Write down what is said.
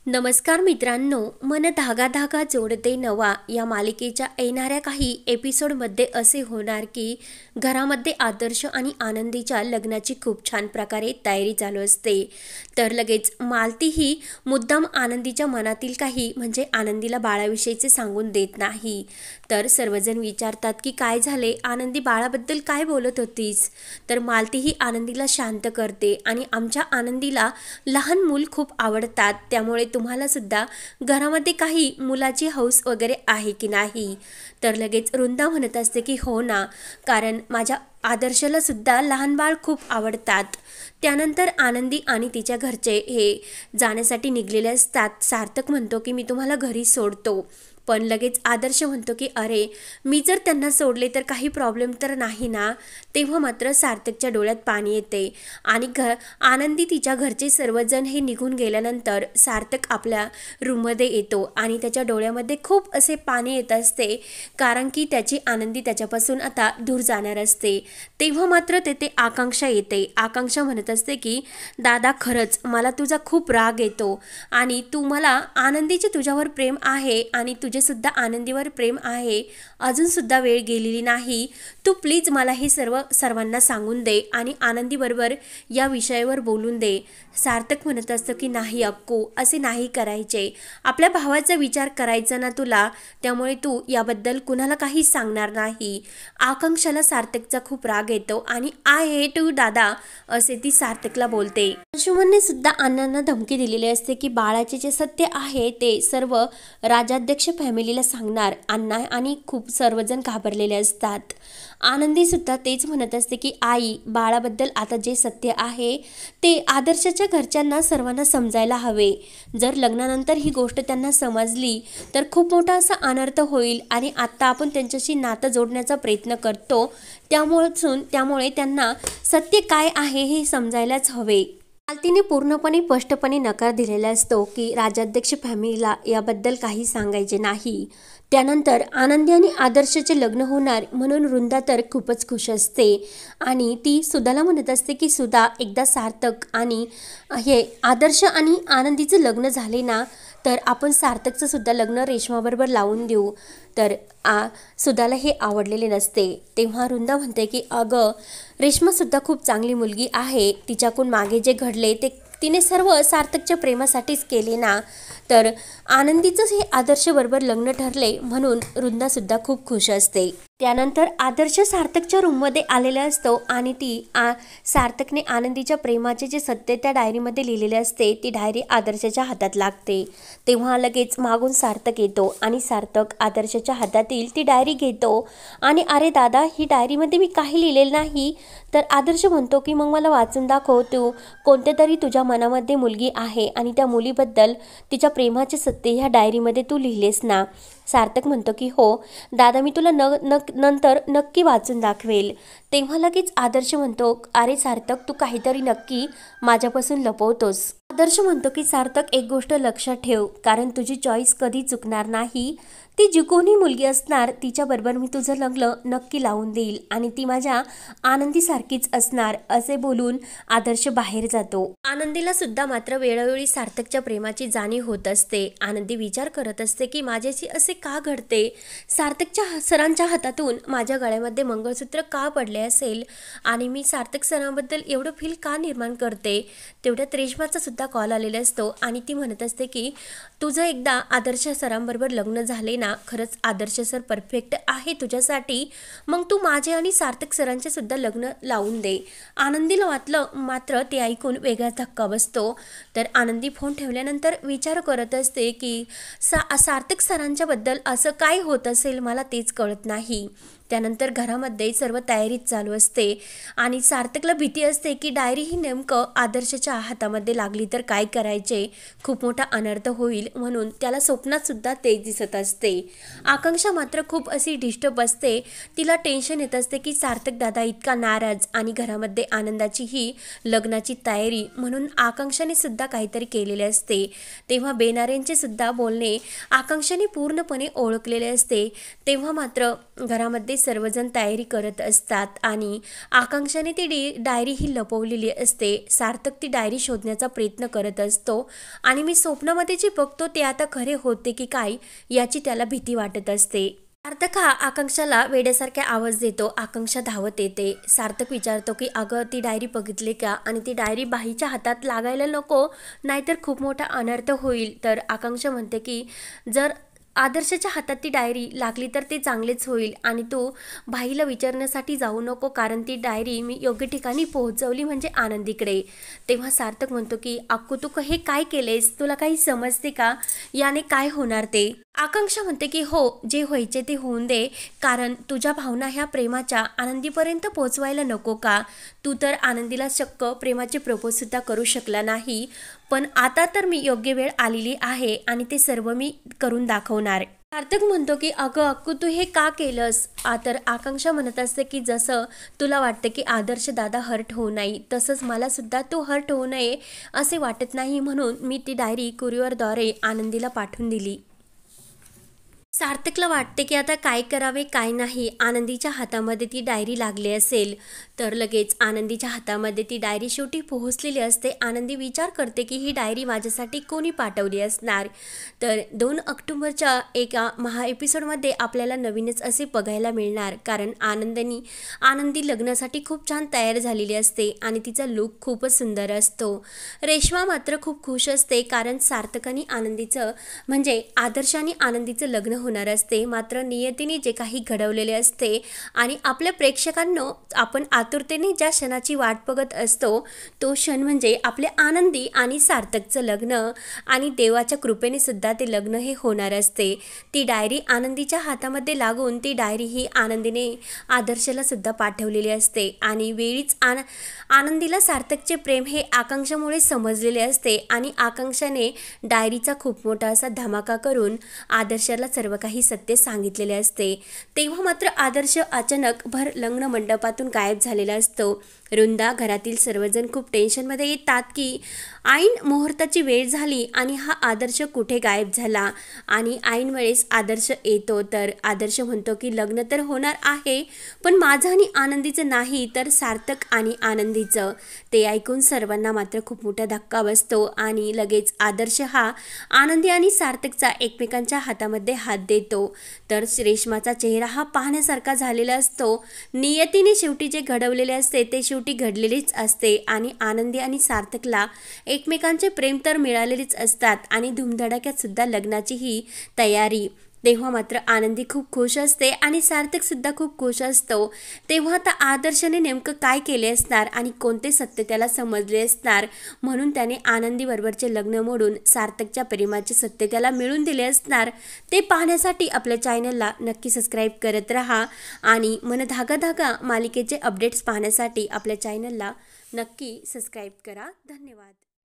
नमस्कार मित्रांनो, मन धागा धागा जोडते नवा या मालिकेच्या येणाऱ्या काही एपिसोडमध्ये असे होणार की घरामध्ये आदर्श आणि आनंदीच्या लग्नाची खूप छान प्रकारे तयारी चालू असते. तर लगेच मालती ही मुद्दाम आनंदीच्या मनातील काही म्हणजे आनंदीला बाळाविषयीचे सांगून देत नाही. तर सर्वजण विचारतात की काय झाले, आनंदी बाळाबद्दल काय बोलत होतीस. तर मालती ही आनंदीला शांत करते आणि आमच्या आनंदीला लहान मूल खूप आवडतात, त्यामुळे तुम्हाला सुद्धा घरामध्ये काही मुलाची हौस वगैरे आहे की नाही. तर लगेच वृंदा म्हणत असते की हो ना, कारण माझ्या आदर्शला सुद्धा लहान बाळ खूप आवडतात. त्यानंतर आनंदी आणि तिच्या घरचे हे जाण्यासाठी निघलेले असतात. सार्थक म्हणतो की मी तुम्हाला घरी सोडतो, पण लगेच आदर्श म्हणतो की अरे, मी जर त्यांना सोडले तर काही प्रॉब्लेम तर नाही ना. तेव्हा मात्र सार्थकच्या डोळ्यात पाणी येते आणि आनंदी तिच्या घरचे सर्वजण हे निघून गेल्यानंतर सार्थक आपल्या रूममध्ये येतो आणि त्याच्या डोळ्यामध्ये खूप असे पाणी येत असते, कारण की त्याची आनंदी त्याच्यापासून आता दूर जाणार असते. तेव्हा मात्र तेथे आकांक्षा येते. आकांक्षा म्हणत असते की दादा, खरंच मला तुझा खूप राग येतो आणि तू मला आनंदीचे तुझ्यावर प्रेम आहे आणि तुझे सुद्धा आनंदीवर प्रेम आहे, अजून सुद्धा वेळ गेलेली नाही. तू प्लीज मला हे सर्वांना सांगून दे आणि आनंदीबरोबर या विषयावर बोलून दे. सार्थक म्हणत असतं की नाही अक्कू, असे नाही करायचे. आपल्या भावाचा विचार करायचा ना तुला, त्यामुळे तू याबद्दल कुणाला काही सांगणार नाही. आकांक्षाला सार्थकचा खूप राग येतो आणि आय हेट यू दादा, असे ती सार्थकला बोलते. अंशुमनने सुद्धा अण्णांना धमकी दिलेली असते की बाळाचे जे सत्य आहे ते सर्व राजाध्यक्ष फॅमिलीला सांगणार. अण्णा आणि खूप सर्वजण घाबरलेले असतात. आनंदी सुद्धा तेच म्हणत असते की आई, बाळाबद्दल आता जे सत्य आहे ते आदर्शाच्या घरच्यांना सर्वांना समजायला हवे. जर लग्नानंतर ही गोष्ट त्यांना समजली तर खूप मोठा असा अनर्थ होईल आणि आत्ता आपण त्यांच्याशी नातं जोडण्याचा प्रयत्न करतो, त्यामुळे त्यांना सत्य काय आहे हे समजायलाच हवे. मालतीने पूर्णपणे स्पष्टपणे नकार दिलेला असतो की राजाध्यक्ष फॅमिलीला याबद्दल काही सांगायचे नाही. त्यानंतर आनंदी आणि आदर्शचे लग्न होणार म्हणून वृंदा तर खूपच खुश असते आणि ती सुधाला म्हणत असते की सुधा, एकदा सार्थक आणि हे आदर्श आणि आनंदीचं लग्न झाले ना तर आपण सार्थकचं सुद्धा लग्न रेश्माबरोबर लावून देऊ. तर सुधाला हे आवडलेले नसते. तेव्हा वृंदा म्हणते की अगं, रेश्मासुद्धा खूप चांगली मुलगी आहे, तिच्याकडून मागे जे घडले ते तिने सर्व सार्थकच्या प्रेमासाठीच केले ना. तर आनंदीचंच हे आदर्शबरोबर लग्न ठरले म्हणून वृंदासुद्धा खूप खुश असते. त्यानंतर आदर्श सार्थकच्या रूममध्ये आलेला असतो आणि ती सार्थकने आनंदीच्या प्रेमाचे जे सत्य त्या डायरीमध्ये लिहिलेले असते ती डायरी आदर्शाच्या हातात लागते. तेव्हा लगेच मागून सार्थक येतो आणि सार्थक आदर्शाच्या हातातील ती डायरी घेतो आणि अरे दादा, ही डायरीमध्ये मी काही लिहिलेलं नाही. तर आदर्श म्हणतो की मग मला वाचून दाखव, तू कोणत्या तरी तुझ्या मनामध्ये मुलगी आहे आणि त्या मुलीबद्दल तिच्या प्रेमाचे सत्य ह्या डायरीमध्ये तू लिहिलेस ना. सार्थक म्हणतो की हो दादा, मी तुला नंतर नक्की वाचून दाखवेल. तेव्हा लगेच आदर्श म्हणतो अरे सार्थक, तू काहीतरी नक्की माझ्यापासून लपवतोस. आदर्श म्हणतो की सार्थक, एक गोष्ट लक्षात ठेव, कारण तुझी चॉईस कधी चुकणार नाही. ती जी कोणी मुलगी असणार तिच्याबरोबर मी तुझं लग्न नक्की लावून देईल आणि ती माझ्या आनंदीसारखीच असणार, असे बोलून आदर्श बाहेर जातो. आनंदीला सुद्धा मात्र वेळोवेळी सार्थकच्या प्रेमाची जाणीव होत असते. आनंदी विचार करत असते की माझ्याशी असे का घडते. सार्थकच्या सरांच्या हातातून माझ्या गळ्यामध्ये मंगळसूत्र का पडले असेल आणि मी सार्थक सरांबद्दल एवढं फील का निर्माण करते. तेवढ्यात रेश्माचा सुद्धा कॉल आलेला असतो आणि ती म्हणत असते की तुझं एकदा आदर्श सरांबरोबर लग्न झाले ना, खरंच आदर्श सर परफेक्ट आहे तुझ्यासाठी, मग तू माझे आणि सार्थक सरांचे सुद्धा लग्न लावून दे. आनंदीला वाटलं, मात्र ते ऐकून वेगळाच धक्का बसतो. तर आनंदी फोन ठेवल्यानंतर विचार करत असते की सार्थक सरांच्या बद्दल असं काय होत असेल, मला तेच कळत नाही. त्यानंतर घरामध्ये सर्व तयारीत चालू असते आणि सार्थकला भीती असते की डायरी ही नेमकं आदर्शच्या हातामध्ये लागली तर काय करायचे, खूप मोठा अनर्थ होईल, म्हणून त्याला स्वप्नात सुद्धा तेच दिसत असते. आकांक्षा मात्र खूप अशी डिस्टर्ब असते. तिला टेन्शन येत असते की सार्थक दादा इतका नाराज आणि घरामध्ये आनंदाची ही लग्नाची तयारी, म्हणून आकांक्षाने सुद्धा काहीतरी केलेले असते. तेव्हा बेनारेंचे सुद्धा बोलणे आकांक्षाने पूर्णपणे ओळखलेले असते. तेव्हा मात्र घरामध्ये सर्वजण तयारी करत असतात आणि आकांक्षाने ती डायरी ही लपवलेली असते. सार्थक ती डायरी शोधण्याचा प्रयत्न करत असतो आणि मी स्वप्नामध्ये जे बघतो ते आता खरे होते की काय याची त्याला भीती वाटत असते. सार्थक हा आकांक्षाला वेड्यासारखे आवाज देतो. आकांक्षा धावत येते. सार्थक विचारतो की अगं ती डायरी बघितली का आणि ती डायरी बाईच्या हातात लागायला नको, नाहीतर खूप मोठा अनर्थ होईल. तर आकांक्षा म्हणते की जर आदर्शच्या हातात ती डायरी लागली तर ते चांगलेच होईल आणि तू भाईला विचारण्यासाठी जाऊ नको, कारण ती डायरी मी योग्य ठिकाणी पोहोचवली म्हणजे आनंदीकडे. तेव्हा सार्थक म्हणतो की अक्कू तू हे काय केलेस, तुला काही समजते का, याने काय होणार ते. आकांक्षा म्हणते की हो, जे व्हायचे ते होऊन दे, कारण तुझ्या भावना ह्या प्रेमाच्या आनंदीपर्यंत पोहोचवायला नको का. तू तर आनंदीला चक्क प्रेमाचे प्रपोज सुद्धा करू शकला नाही, पण आता तर मी योग्य वेळ आलेली आहे आणि ते सर्व मी करून दाखवणार. सार्थक म्हणतो की अगं अक्कू तू हे का केलंस. तर आकांक्षा म्हणत असते की जसं तुला वाटतं की आदर्श दादा हर्ट होऊ नये, तसंच मला सुद्धा तू हर्ट होऊ नये असे वाटत नाही, म्हणून मी ती डायरी कुरिअरद्वारे आनंदीला पाठवून दिली. सार्थकला वाटते की आता काय करावे काय नाही. आनंदीच्या हातामध्ये ती डायरी लागली असेल तर लगेच आनंदीच्या हातामध्ये ती डायरी शेवटी पोहोचलेली असते. आनंदी विचार करते की ही डायरी माझ्यासाठी कोणी पाठवली असणार. तर 2 ऑक्टोबरच्या एका एपिसोडमध्ये आपल्याला नवीनच असे बघायला मिळणार, कारण आनंदी लग्नासाठी खूप छान तयार झालेली असते आणि तिचा लुक खूपच सुंदर असतो. रेश्मा मात्र खूप खुश असते, कारण सार्थक आणि आनंदीचं म्हणजे आदर्श आणि आनंदीचं लग्न होणार असते. मात्र नियतीने जे काही घडवलेले असते आणि आपल्या प्रेक्षकांनो आपण आतुरतेने ज्या क्षणाची वाट बघत असतो तो क्षण म्हणजे आपले आनंदी आणि सार्थकचं लग्न, आणि देवाच्या कृपेने सुद्धा ते लग्न हे होणार असते. ती डायरी आनंदीच्या हातामध्ये लागून ती डायरी ही आनंदीने आदर्शला सुद्धा पाठवलेली असते आणि वेळीच आनंदीला सार्थकचे प्रेम हे आकांक्षामुळे समजलेले असते आणि आकांक्षाने डायरीचा खूप मोठा असा धमाका करून आदर्शाला सर्व काही सत्य सांगितलेले असते. तेव्हा मात्र आदर्श अचानक भर लग्न मंडपातून गायब झालेला असतो. रुंदा घरातील सर्वजण खूप टेन्शनमध्ये येतात की ऐन मुहूर्ताची वेळ झाली आणि हा आदर्श कुठे गायब झाला. आणि ऐन वेळेस आदर्श येतो. तर आदर्श म्हणतो की लग्न तर होणार आहे, पण माझं आणि आनंदीचं नाही, तर सार्थक आणि आनंदीचं. ते ऐकून सर्वांना मात्र खूप मोठा धक्का बसतो आणि लगेच आदर्श हा आनंदी आणि सार्थकचा एकमेकांच्या हातामध्ये हात देतो. तर रेश्माचा चेहरा हा पाहण्यासारखा झालेला असतो. नियतीने शेवटी जे घडवलेले असते ते शेवटी घडलेलेच असते आणि आनंदी आणि सार्थकला एकमेकांचे प्रेम तर मिळालेलेच असतात आणि धूमधडाक्यात सुद्धा लग्नाची ही तयारी. तेव्हा मात्र आनंदी खूप खुश असते आणि सार्थक सुद्धा खूप खुश असतो. तेव्हा आता आदर्शने नेमकं काय केले असणार आणि कोणते सत्य त्याला समजले असणार, म्हणून त्याने आनंदीबरोबरचे लग्न मोडून सार्थकच्या प्रेमाचे सत्य त्याला मिळून दिले असणार. ते पाहण्यासाठी आपल्या चॅनलला नक्की सबस्क्राईब करत राहा आणि मन धागा धागा मालिकेचे अपडेट्स पाहण्यासाठी आपल्या चॅनलला नक्की सबस्क्राईब करा. धन्यवाद.